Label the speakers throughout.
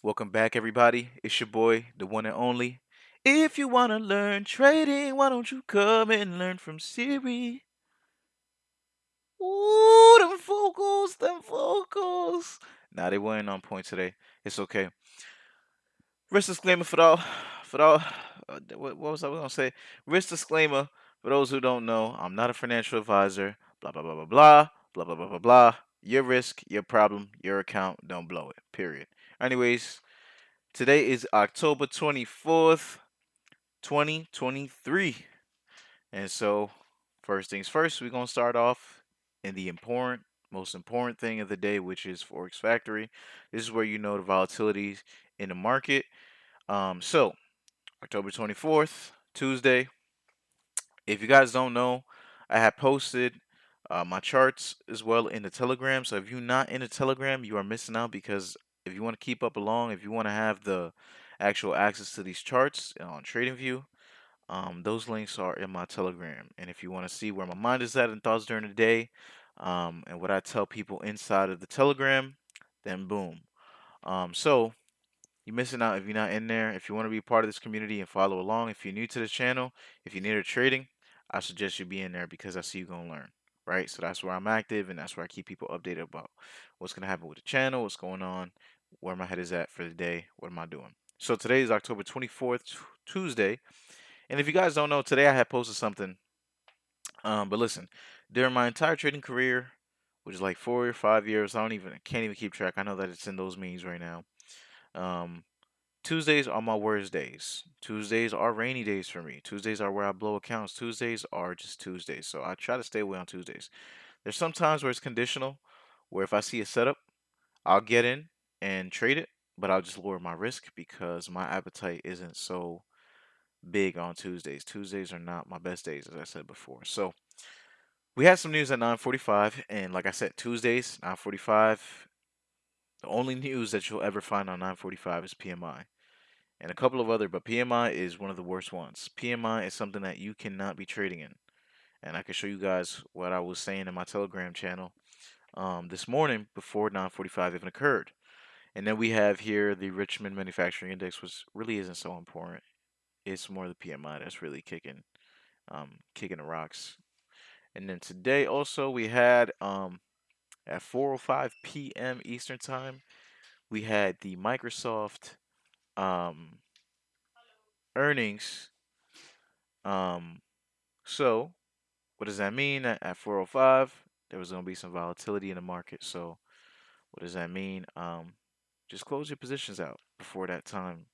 Speaker 1: Welcome back, everybody. It's your boy, the one and only. If you want to learn trading, why don't you come and learn from Siri? Ooh, them vocals, them vocals. Nah, they weren't on point today. It's okay. Risk disclaimer for all. What was I gonna say? Risk disclaimer for those who don't know. I'm not a financial advisor. Blah blah blah blah blah blah blah blah blah blah. Your risk, your problem, your account. Don't blow it. Period. Anyways, today is October 24th, 2023. And so, first things first, we're going to start off in the most important thing of the day, which is Forex Factory. This is where you know the volatilities in the market. So, October 24th, Tuesday. If you guys don't know, I have posted my charts as well in the Telegram. So, if you're not in the Telegram, you are missing out because if you want to keep up along, if you want to have the actual access to these charts on TradingView, those links are in my Telegram. And if you want to see where my mind is at and thoughts during the day, and what I tell people inside of the Telegram, then boom. So you're missing out if you're not in there. If you want to be part of this community and follow along, if you're new to this channel, if you're new to trading, I suggest you be in there because I see you're gonna learn. Right? So that's where I'm active and that's where I keep people updated about what's gonna happen with the channel, what's going on, where my head is at for the day, what am I doing. So today is October 24th, Tuesday. And if you guys don't know, today I had posted something. But listen, during my entire trading career, which is like 4 or 5 years, I can't even keep track. I know that it's in those means right now. Um, Tuesdays are my worst days. Tuesdays are rainy days for me. Tuesdays are where I blow accounts. Tuesdays are just Tuesdays. So I try to stay away on Tuesdays. There's some times where it's conditional, where if I see a setup, I'll get in and trade it, but I'll just lower my risk because my appetite isn't so big on Tuesdays. Tuesdays are not my best days, as I said before. So we had some news at 9:45, and like I said, Tuesdays 9:45. The only news that you'll ever find on 9:45 is PMI and a couple of other, but PMI is one of the worst ones. PMI is something that you cannot be trading in, and I can show you guys what I was saying in my Telegram channel this morning before 9:45 even occurred. And then we have here the Richmond Manufacturing Index, which really isn't so important. It's more the PMI that's really kicking the rocks. And then today also we had at 4:05 p.m. Eastern Time, we had the Microsoft um, earnings. Um, so what does that mean? At 4:05, there was going to be some volatility in the market. So what does that mean? Just close your positions out before that time.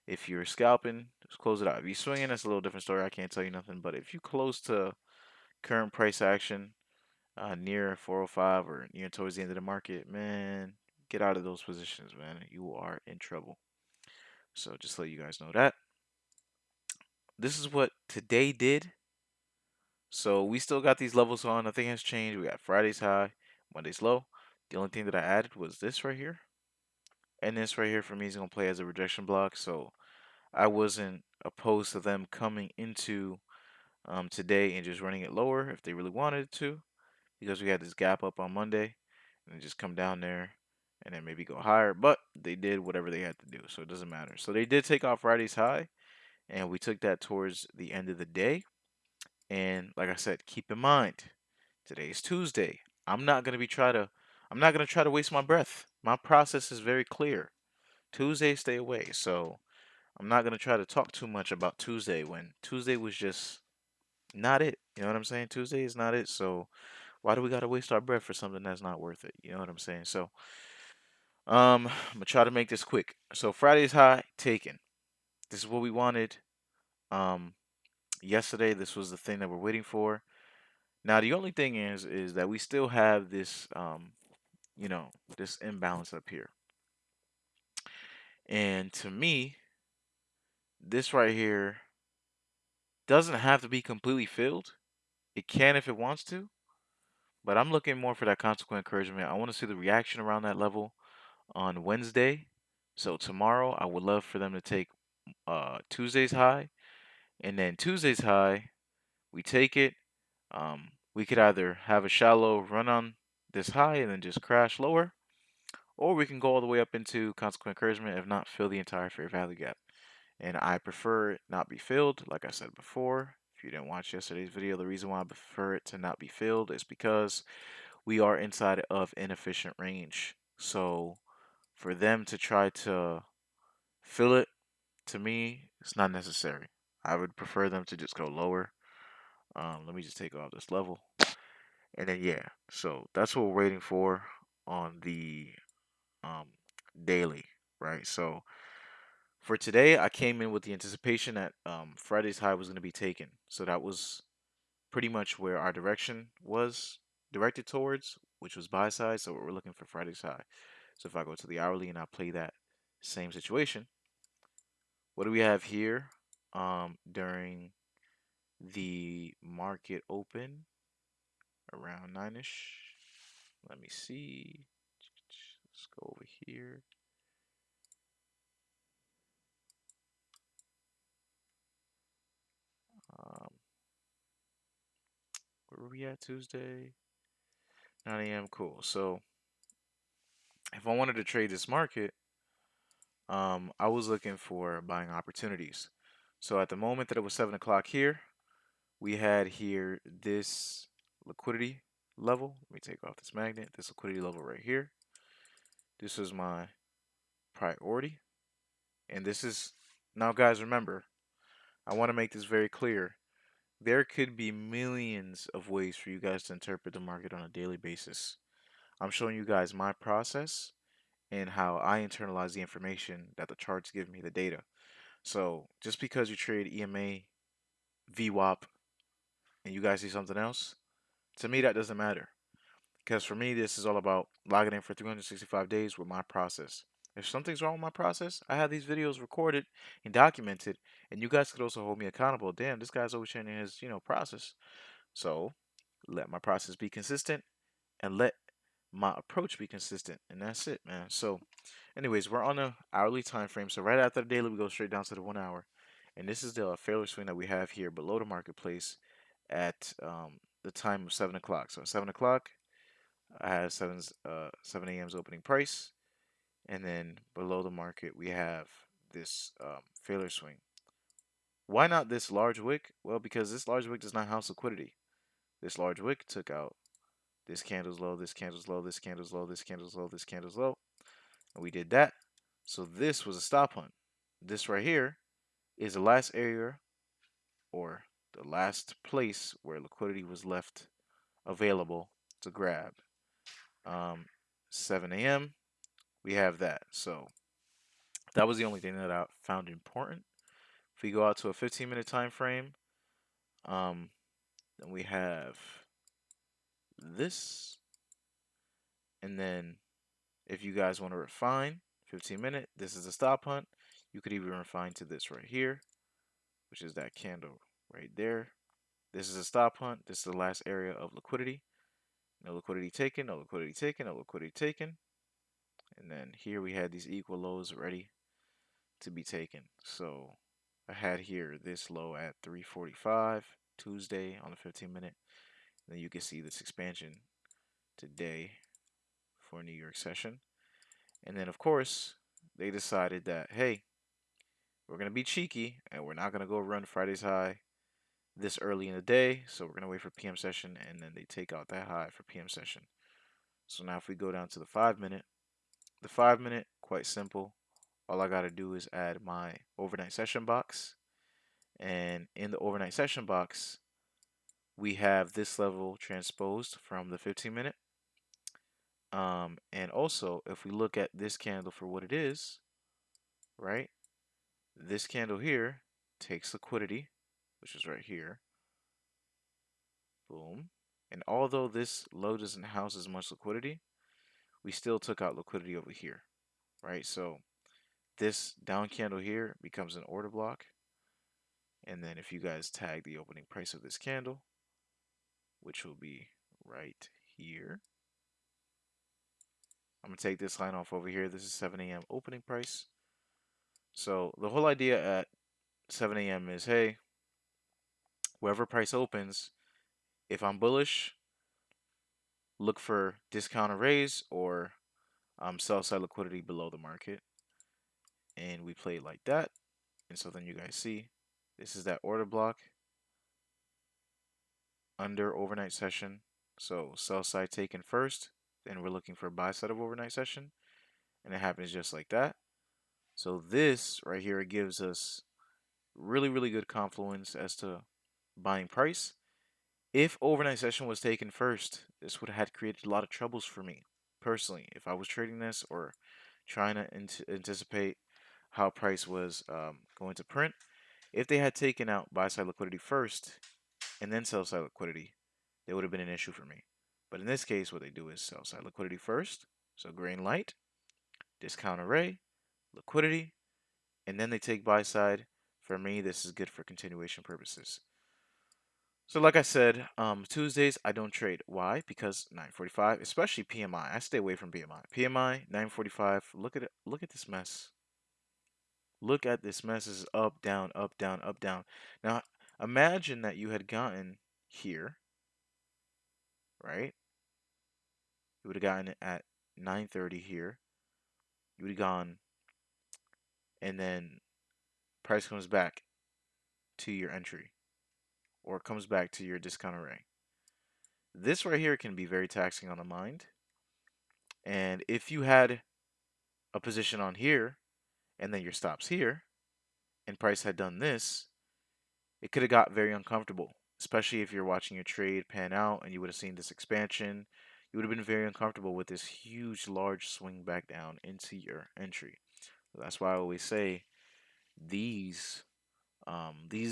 Speaker 1: If you're scalping, just close it out. If you're swinging, that's a little different story. I can't tell you nothing. But if you close to current price action, near 405 or near towards the end of the market, man, get out of those positions, man. You are in trouble. So just let you guys know that. This is what today did. So we still got these levels on. Nothing has changed. We got Friday's high, Monday's low. The only thing that I added was this right here. And this right here for me is going to play as a rejection block. So I wasn't opposed to them coming into today and just running it lower if they really wanted to, because we had this gap up on Monday and just come down there and then maybe go higher. But they did whatever they had to do, so it doesn't matter. So they did take off Friday's high, and we took that towards the end of the day. And like I said, keep in mind, today's Tuesday. I'm not gonna be try to I'm not gonna try to waste my breath. My process is very clear. Tuesday, stay away. So I'm not gonna try to talk too much about Tuesday when Tuesday was just not it. You know what I'm saying? Tuesday is not it. So why do we gotta waste our breath for something that's not worth it? You know what I'm saying? So, I'm gonna try to make this quick. So Friday's high taken. This is what we wanted. Um, Yesterday this was the thing that we're waiting for. Now the only thing is that we still have this this imbalance up here. And to me, this right here doesn't have to be completely filled. It can if it wants to, but I'm looking more for that consequent encouragement. I want to see the reaction around that level on Wednesday. So tomorrow, I would love for them to take Tuesday's high, and then Tuesday's high, we take it. We could either have a shallow run on this high and then just crash lower, or we can go all the way up into consequent encouragement, if not fill the entire fair value gap. And I prefer it not be filled, like I said before. If you didn't watch yesterday's video, the reason why I prefer it to not be filled is because we are inside of inefficient range. So for them to try to fill it, to me, it's not necessary. I would prefer them to just go lower. Let me just take off this level. And then yeah, so that's what we're waiting for on the um, daily, right? So for today, I came in with the anticipation that Friday's high was going to be taken. So that was pretty much where our direction was directed towards, which was buy side. So we're looking for Friday's high. So if I go to the hourly and I play that same situation, what do we have here during the market open around 9ish? Let me see. Let's go over here. Um, where were we at Tuesday? 9 a.m. Cool. So if I wanted to trade this market, I was looking for buying opportunities. So at the moment that it was 7 o'clock here, we had here this liquidity level. Let me take off this magnet. This liquidity level right here. This is my priority. And this is now, guys, remember, I want to make this very clear. There could be millions of ways for you guys to interpret the market on a daily basis. I'm showing you guys my process and how I internalize the information that the charts give me, the data. So just because you trade EMA, VWAP, and you guys see something else, to me that doesn't matter. Because for me, this is all about logging in for 365 days with my process. If something's wrong with my process, I have these videos recorded and documented, and you guys could also hold me accountable. Damn, this guy's always changing his, process. So let my process be consistent and let my approach be consistent, and that's it, man. So, anyways, we're on a hourly time frame. So right after the daily, we go straight down to the 1 hour, and this is the failure swing that we have here below the marketplace at the time of 7 o'clock. So at 7 o'clock, I have 7 a.m.'s opening price, and then below the market we have this failure swing. Why not this large wick? Well, because this large wick does not house liquidity. This large wick took out this candle's low, this candle's low, this candle's low, this candle's low, this candle's low, and we did that. So this was a stop hunt. This right here is the last area or the last place where liquidity was left available to grab. Um, 7 a.m. We have that. So that was the only thing that I found important. If we go out to a 15-minute time frame, um, then we have this, and then if you guys want to refine 15-minute, this is a stop hunt. You could even refine to this right here, which is that candle right there. This is a stop hunt. This is the last area of liquidity. No liquidity taken, no liquidity taken, no liquidity taken. And then here we had these equal lows ready to be taken. So I had here this low at 345 Tuesday on the 15-minute. Then you can see this expansion today for New York session. And then, of course, they decided that, hey, we're going to be cheeky and we're not going to go run Friday's high this early in the day. So we're going to wait for PM session, and then they take out that high for PM session. So now if we go down to the 5 minute, quite simple. All I got to do is add my overnight session box. And in the overnight session box, we have this level transposed from the 15-minute. And also, if we look at this candle for what it is, right? This candle here takes liquidity, which is right here. Boom. And although this low doesn't house as much liquidity, we still took out liquidity over here, right? So this down candle here becomes an order block. And then if you guys tag the opening price of this candle, which will be right here, I'm going to take this line off over here. This is 7 a.m. opening price. So the whole idea at 7 a.m. is, hey, wherever price opens, if I'm bullish, look for discount or raise, or sell side liquidity below the market, and we play it like that. And so then you guys see this is that order block under overnight session. So sell side taken first, then we're looking for buy side of overnight session, and it happens just like that. So this right here, it gives us really, really good confluence as to buying price. If overnight session was taken first, this would have created a lot of troubles for me personally. If I was trading this or trying to anticipate how price was going to print, if they had taken out buy side liquidity first and then sell side liquidity, there would have been an issue for me. But in this case, what they do is sell side liquidity first, so green light, discount array, liquidity, and then they take buy side. For me, this is good for continuation purposes. So like I said, Tuesdays I don't trade. Why? Because 9:45, especially PMI. I stay away from PMI. PMI 9:45. Look at it. Look at this mess. Look at this mess. This is up, down, up, down, up, down. Now imagine that you had gotten here, right? You would have gotten it at 9:30 here. You would have gone, and then price comes back to your entry, or comes back to your discount array. This right here can be very taxing on the mind. And if you had a position on here and then your stops here, and price had done this, it could have got very uncomfortable, especially if you're watching your trade pan out and you would have seen this expansion. You would have been very uncomfortable with this huge, large swing back down into your entry. So that's why I always say these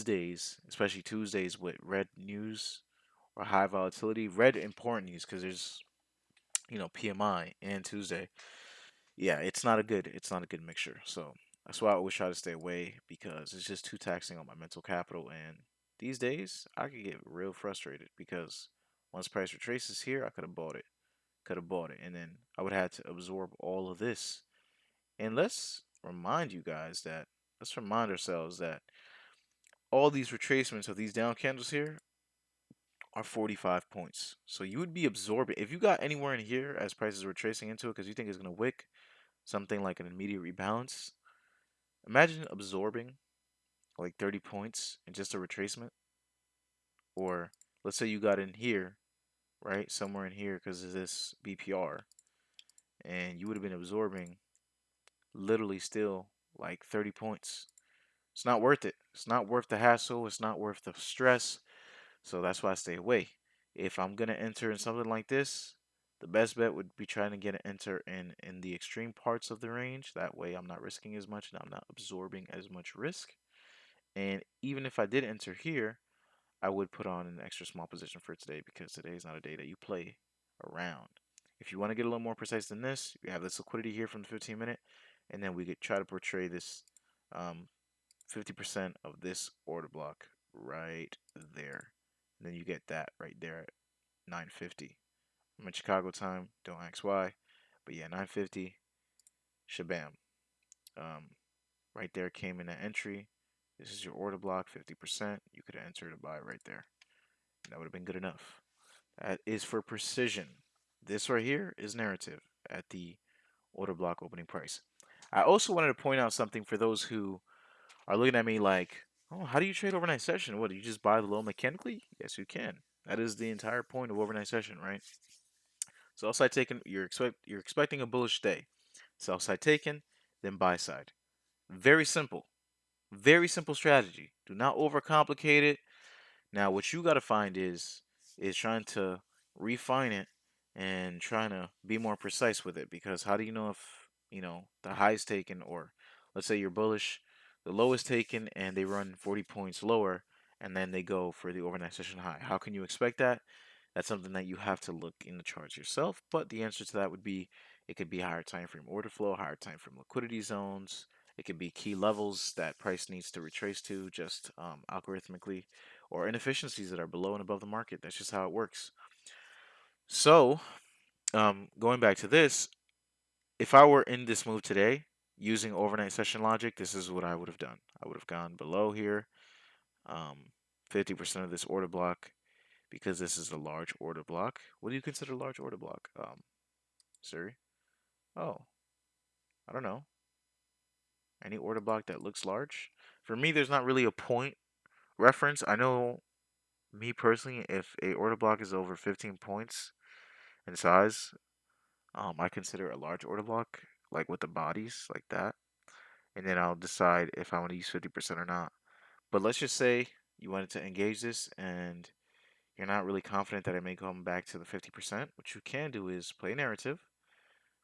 Speaker 1: days, especially Tuesdays with red news or high volatility, red important news because there's PMI and Tuesday. Yeah, it's not a good mixture. So that's why I always try to stay away because it's just too taxing on my mental capital. And these days, I could get real frustrated because once price retraces here, I could have bought it, and then I would have to absorb all of this. And let's remind ourselves that all these retracements of these down candles here are 45 points. So you would be absorbing if you got anywhere in here as prices were tracing into it because you think it's going to wick something like an immediate rebalance. Imagine absorbing like 30 points in just a retracement. Or let's say you got in here, right? Somewhere in here because of this BPR. And you would have been absorbing literally still like 30 points. It's not worth it. It's not worth the hassle. It's not worth the stress. So that's why I stay away. If I'm going to enter in something like this, the best bet would be trying to get an enter in the extreme parts of the range. That way I'm not risking as much and I'm not absorbing as much risk. And even if I did enter here, I would put on an extra small position for today because today is not a day that you play around. If you want to get a little more precise than this, you have this liquidity here from the 15-minute, and then we could try to portray this 50% of this order block right there. And then you get that right there at 9:50. I'm in Chicago time, don't ask why. But yeah, 9:50, shabam. Um, right there came in that entry. This is your order block, 50%. You could have entered a buy right there. That would have been good enough. That is for precision. This right here is narrative at the order block opening price. I also wanted to point out something for those who are looking at me like, oh, how do you trade overnight session? What, do you just buy the low mechanically? Yes, you can. That is the entire point of overnight session, right? Sell side taken, you're expecting a bullish day. Sell side taken, then buy side. Very simple. Very simple strategy. Do not overcomplicate it. Now, what you got to find is trying to refine it and trying to be more precise with it. Because how do you know if the high is taken, or let's say you're bullish, the low is taken, and they run 40 points lower, and then they go for the overnight session high? How can you expect that? That's something that you have to look in the charts yourself. But the answer to that would be it could be higher time frame order flow, higher time frame liquidity zones. It could be key levels that price needs to retrace to just algorithmically, or inefficiencies that are below and above the market. That's just how it works. So, going back to this, if I were in this move today using overnight session logic, this is what I would have done. I would have gone below here, 50% of this order block, because this is a large order block. What do you consider a large order block, Siri? Oh, I don't know. Any order block that looks large? For me, there's not really a point reference. I know me personally, if a order block is over 15 points in size, I consider it a large order block, like with the bodies, like that. And then I'll decide if I want to use 50% or not. But let's just say you wanted to engage this and you're not really confident that it may come back to the 50%. What you can do is play narrative,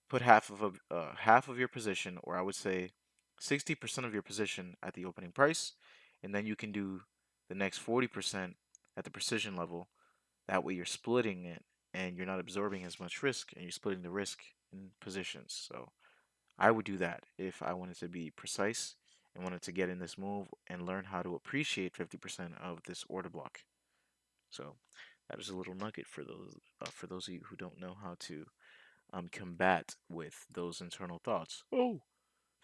Speaker 1: put half of your position, or I would say 60% of your position at the opening price, and then you can do the next 40% at the precision level. That way you're splitting it and you're not absorbing as much risk and you're splitting the risk in positions. So I would do that if I wanted to be precise and wanted to get in this move and learn how to appreciate 50% of this order block. So that is a little nugget for those of you who don't know how to combat with those internal thoughts. Oh,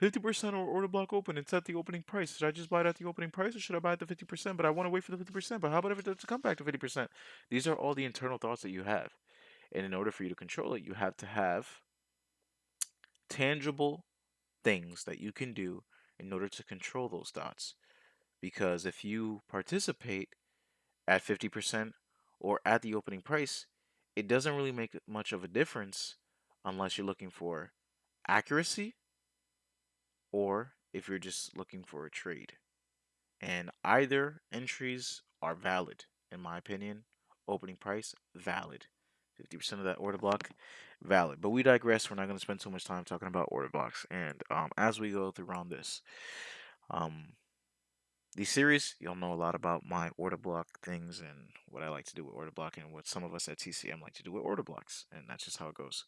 Speaker 1: 50% or order block open. It's at the opening price. Should I just buy it at the opening price or should I buy it at the 50%? But I want to wait for the 50%. But how about if it doesn't come back to 50%? These are all the internal thoughts that you have. And in order for you to control it, you have to have tangible things that you can do in order to control those thoughts. Because if you participate at 50% or at the opening price, it doesn't really make much of a difference unless you're looking for accuracy or if you're just looking for a trade. And either entries are valid, in my opinion. Opening price, valid. 50% of that order block, valid. But we digress. We're not going to spend too much time talking about order blocks. And as we go through around this, um, the series, you'll know a lot about my order block things and what I like to do with order block and what some of us at TCM like to do with order blocks. And that's just how it goes.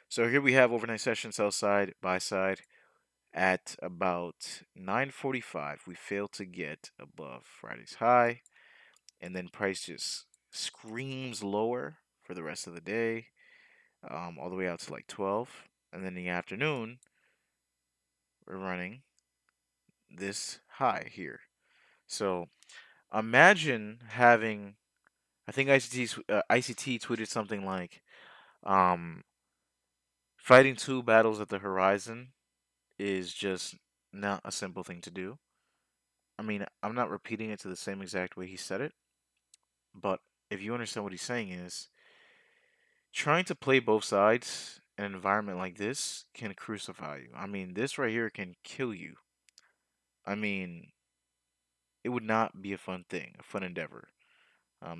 Speaker 1: So here we have overnight session, sell side, buy side. At about 9:45, we failed to get above Friday's high, and then price just screams lower for the rest of the day, all the way out to like 12. And then in the afternoon, we're running this high here. So imagine having, I think ICT tweeted something like, um, fighting two battles at the horizon is just not a simple thing to do. I mean, I'm not repeating it to the same exact way he said it, but if you understand what he's saying is trying to play both sides in an environment like this can crucify you. I mean, this right here can kill you. I mean, it would not be a fun thing, a fun endeavor.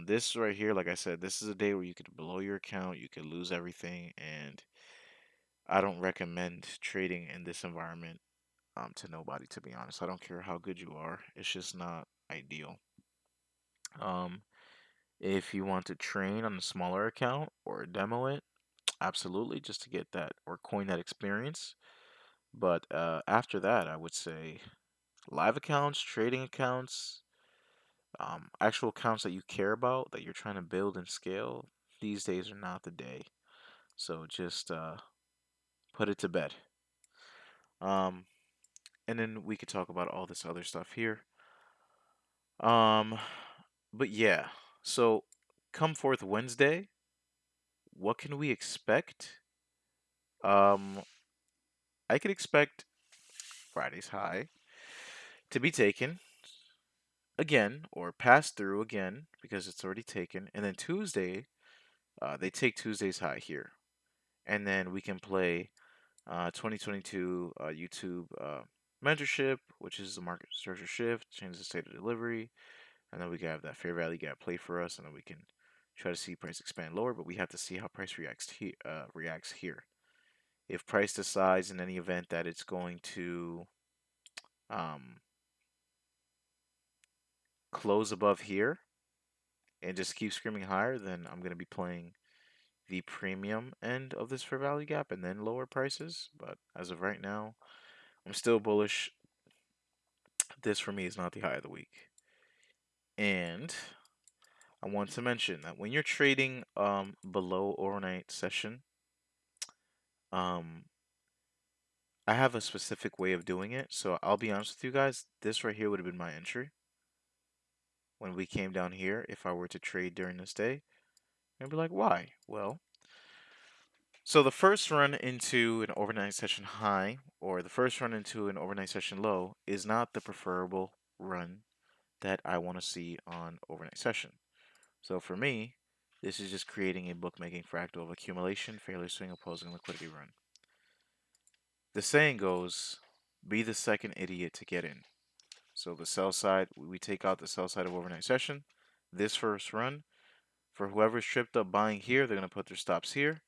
Speaker 1: This right here, like I said, this is a day where you could blow your account, you could lose everything, and I don't recommend trading in this environment to nobody, to be honest. I don't care how good you are, it's just not ideal. Um, if you want to train on a smaller account or demo it, absolutely, just to get that or coin that experience. But after that, I would say live accounts, trading accounts, actual accounts that you care about, that you're trying to build and scale, these days are not the day. So just put it to bed. Um, and then we could talk about all this other stuff here. Um, but yeah, so come forth Wednesday, what can we expect? Um, I could expect Friday's high to be taken again or pass through again because it's already taken. And then Tuesday, they take Tuesday's high here. And then we can play 2022 YouTube mentorship, which is the market structure shift, change the state of delivery. And then we can have that fair value gap play for us. And then we can try to see price expand lower, but we have to see how price reacts here. If price decides in any event that it's going to um, close above here and just keep screaming higher, then I'm going to be playing the premium end of this fair value gap and then lower prices. But as of right now, I'm still bullish. This for me is not the high of the week. And I want to mention that when you're trading below overnight session, um I have a specific way of doing it. So I'll be honest with you guys, this right here would have been my entry when we came down here if I were to trade during this day. And be like, why? Well, So the first run into an overnight session high or the first run into an overnight session low is not the preferable run that I want to see on overnight session. So for me, this is just creating a bookmaking fractal of accumulation, failure swing, opposing liquidity run. The saying goes, be the second idiot to get in. So the sell side, we take out the sell side of overnight session. This first run, for whoever's tripped up buying here, they're going to put their stops here.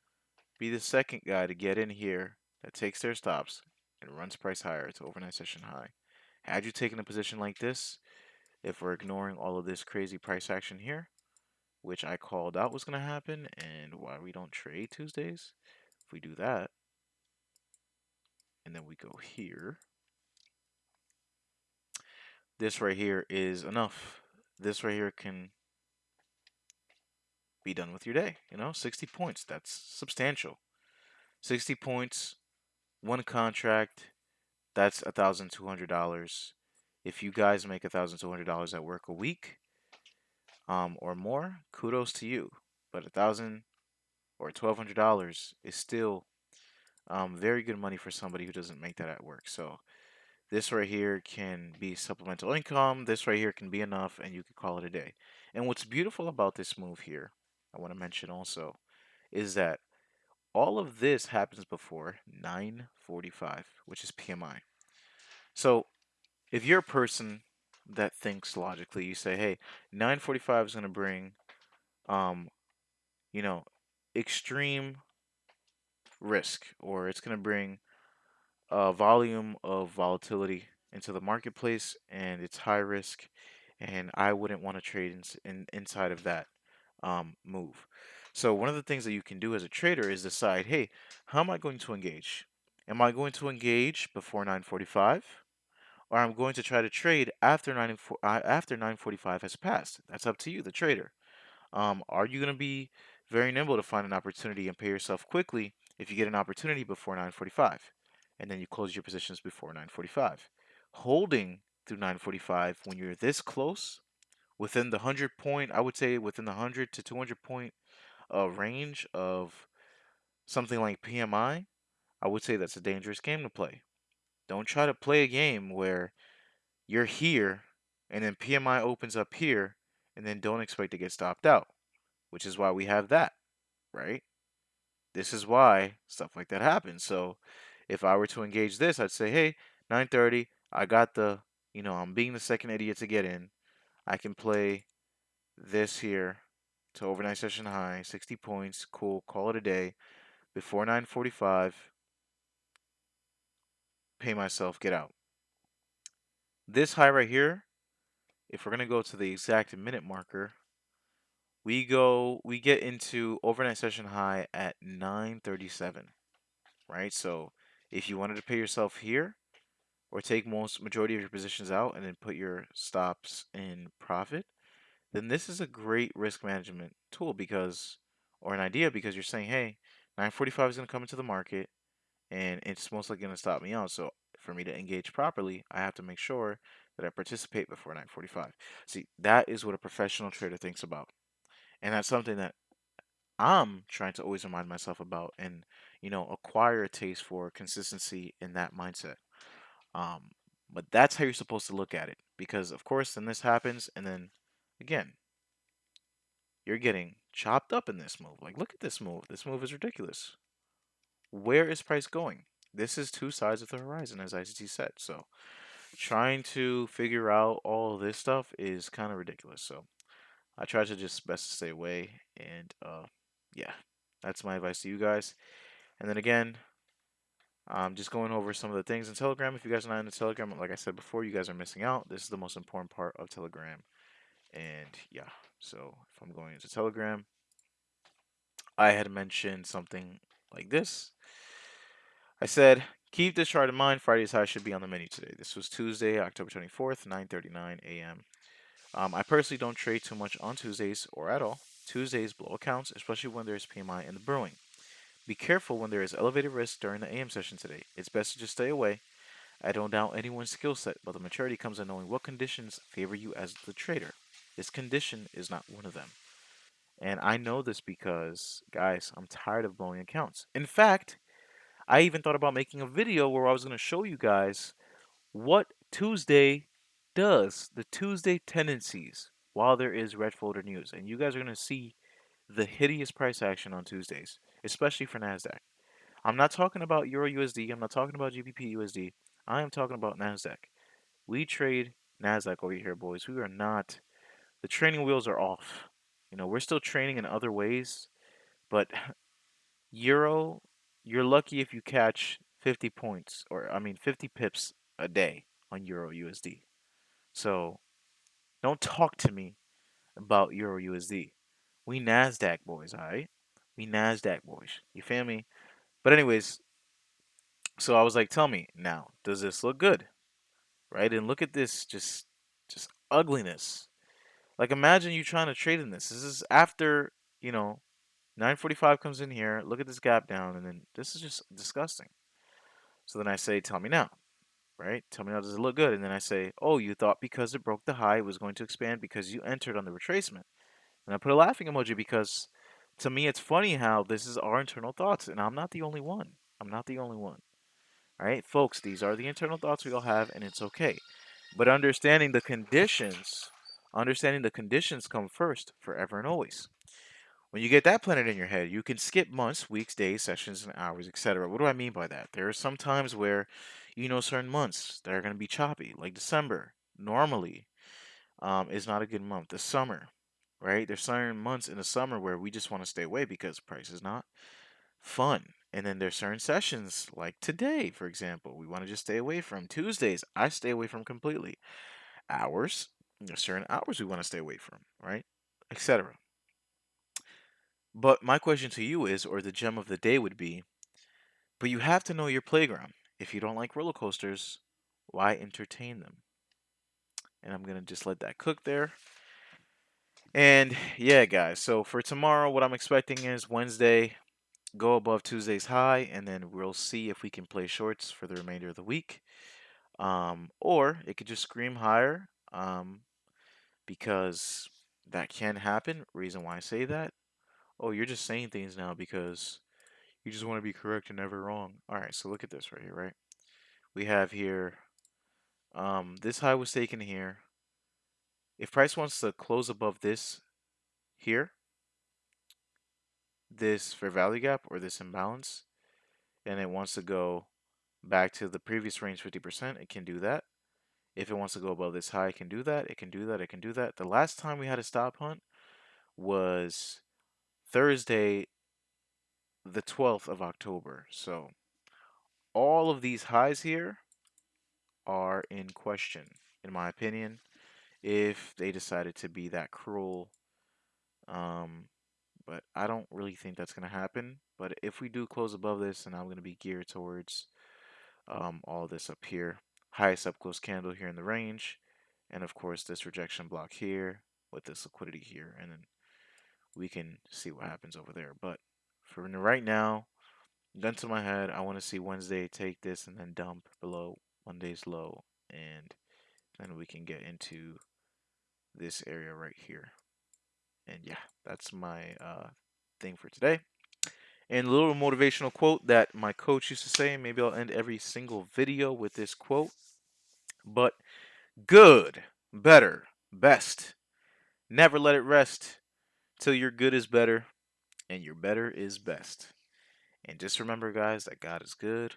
Speaker 1: Be the second guy to get in here that takes their stops and runs price higher to overnight session high. Had you taken a position like this, if we're ignoring all of this crazy price action here, which I called out was going to happen, and why we don't trade Tuesdays, if we do that, and then we go here, this right here is enough. This right here can be done with your day. 60 points. That's substantial. 60 points, one contract, that's $1,200. If you guys make $1,200 at work a week, or more, kudos to you. But 1,000 or $1,200 is still very good money for somebody who doesn't make that at work. So this right here can be supplemental income. This right here can be enough, and you can call it a day. And what's beautiful about this move here, I want to mention also, is that all of this happens before 9:45, which is PMI. So if you're a person that thinks logically, you say, "Hey, 9:45 is going to bring, um, you know, extreme risk, or it's going to bring a volume of volatility into the marketplace, and it's high risk, and I wouldn't want to trade inside of that move." So one of the things that you can do as a trader is decide, hey, how am I going to engage? Am I going to engage before 9:45, or I'm going to try to trade after 9:45 has passed? That's up to you, the trader. Are you going to be very nimble to find an opportunity and pay yourself quickly if you get an opportunity before 9:45, and then you close your positions before 9:45? Holding through 9:45 when you're this close, within the 100 point, I would say within the 100 to 200 point range of something like PMI, I would say that's a dangerous game to play. Don't try to play a game where you're here and then PMI opens up here and then don't expect to get stopped out, which is why we have that, right? This is why stuff like that happens. So if I were to engage this, I'd say, hey, 9:30, I got I'm being the second idiot to get in. I can play this here to overnight session high, 60 points, cool, call it a day. Before 9:45, pay myself, get out. This high right here, if we're gonna go to the exact minute marker, we get into overnight session high at 9:37, right? So if you wanted to pay yourself here or take most majority of your positions out and then put your stops in profit, then this is a great risk management tool because or an idea because you're saying, hey, 9:45 is going to come into the market and it's most likely going to stop me out. So for me to engage properly, I have to make sure that I participate before 9:45. See, that is what a professional trader thinks about. And that's something that I'm trying to always remind myself about and, acquire a taste for consistency in that mindset. Um, but that's how you're supposed to look at it because, of course, then this happens, and then again, you're getting chopped up in this move. Like, look at this move. This move is ridiculous. Where is price going? This is two sides of the horizon, as ICT said. So, trying to figure out all of this stuff is kind of ridiculous. So, I try to just best to stay away. And, yeah, that's my advice to you guys. And then again, just going over some of the things in Telegram. If you guys are not in the Telegram, like I said before, you guys are missing out. This is the most important part of Telegram. And yeah, so if I'm going into Telegram, I had mentioned something like this. I said, keep this chart in mind. Friday's high should be on the menu today. This was Tuesday, October 24th, 9:39 a.m. I personally don't trade too much on Tuesdays or at all. Tuesdays blow accounts, especially when there's PMI in the brewing. Be careful when there is elevated risk during the AM session today. It's best to just stay away. I don't doubt anyone's skill set, but the maturity comes in knowing what conditions favor you as the trader. This condition is not one of them. And I know this because, guys, I'm tired of blowing accounts. In fact, I even thought about making a video where I was going to show you guys what Tuesday does, the Tuesday tendencies while there is red folder news. And you guys are going to see the hideous price action on Tuesdays, especially for NASDAQ. I'm not talking about Euro USD. I'm not talking about GBP USD. I am talking about NASDAQ. We trade NASDAQ over here, boys. We are not, the training wheels are off. You know, we're still training in other ways, but Euro, you're lucky if you catch 50 points, or I mean 50 pips a day on Euro USD. So don't talk to me about Euro USD. We NASDAQ boys, alright? We NASDAQ boys. You feel me? But anyways, so I was like, tell me now, does this look good? Right? And look at this just ugliness. Like imagine you trying to trade in this. This is after, you know, 945 comes in here. Look at this gap down, and then this is just disgusting. So then I say, tell me now, right? Tell me now, does it look good? And then I say, oh, you thought because it broke the high, it was going to expand because you entered on the retracement. And I put a laughing emoji because to me, it's funny how this is our internal thoughts, and I'm not the only one. I'm not the only one. All right, folks, these are the internal thoughts we all have, and it's okay. But understanding the conditions come first, forever and always. When you get that planted in your head, you can skip months, weeks, days, sessions, and hours, etc. What do I mean by that? There are some times where, you know, certain months that are going to be choppy, like December. Normally, is not a good month. The summer, right? There's certain months in the summer where we just want to stay away because price is not fun. And then there's certain sessions like today, for example, we want to just stay away from. Tuesdays, I stay away from completely. Hours, there's certain hours we want to stay away from, right? Etc. But my question to you is, or the gem of the day would be, but you have to know your playground. If you don't like roller coasters, why entertain them? And I'm going to just let that cook there. And yeah, guys, so for tomorrow, what I'm expecting is Wednesday, go above Tuesday's high, and then we'll see if we can play shorts for the remainder of the week. Or it could just scream higher, because that can happen. Reason why I say that, oh, you're just saying things now because you just want to be correct and never wrong. All right, so look at this right here, right? We have here, this high was taken here. If price wants to close above this here, this fair value gap or this imbalance, and it wants to go back to the previous range 50%, it can do that. If it wants to go above this high, it can do that. It can do that. It can do that. The last time we had a stop hunt was Thursday, the 12th of October. So all of these highs here are in question, in my opinion, if they decided to be that cruel. Um, but I don't really think that's going to happen. But if we do close above this, then I'm going to be geared towards all this up here. Highest up close candle here in the range. And of course, this rejection block here with this liquidity here. And then we can see what happens over there. But for right now, gun to my head, I want to see Wednesday take this and then dump below Monday's low. And then we can get into this area right here. And yeah, that's my thing for today. And a little motivational quote that my coach used to say. Maybe I'll end every single video with this quote. But good, better, best. Never let it rest till your good is better and your better is best. And just remember, guys, that God is good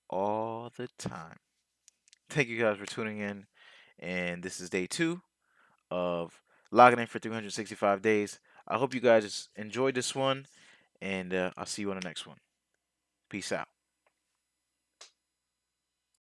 Speaker 1: all the time. Thank you guys for tuning in. And this is day 2 of logging in for 365 days. I hope you guys enjoyed this one. And I'll see you on the next one. Peace out.